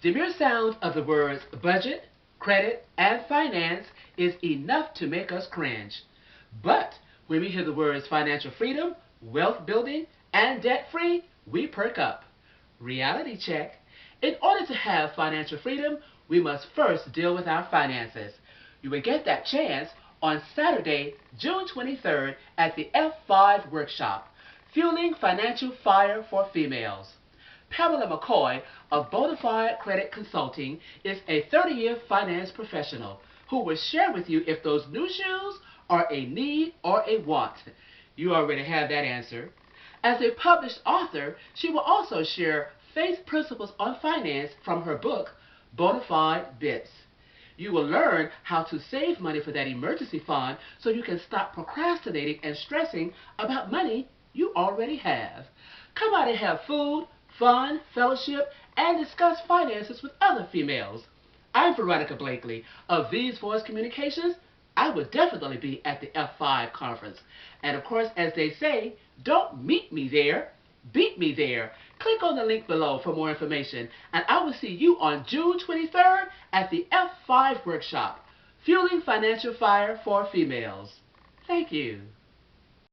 The mere sound of the words budget, credit, and finance is enough to make us cringe. But when we hear the words financial freedom, wealth building, and debt free, we perk up. Reality check. In order to have financial freedom, we must first deal with our finances. You will get that chance on Saturday, June 23rd at the F5 workshop, Fueling Financial Fire for Females. Pamala McCoy of Bonafide Credit Consulting is a 30-year finance professional who will share with you if those new shoes are a need or a want. You already have that answer. As a published author, she will also share faith principles on finance from her book, Bonafide Bits. You will learn how to save money for that emergency fund so you can stop procrastinating and stressing about money you already have. Come out and have food, fun, fellowship, and discuss finances with other females. I'm Veronica Blakely of V's Voice Communications. I will definitely be at the F5 conference. And of course, as they say, don't meet me there, beat me there. Click on the link below for more information, and I will see you on June 23rd at the F5 workshop, Fueling Financial Fire for Females. Thank you.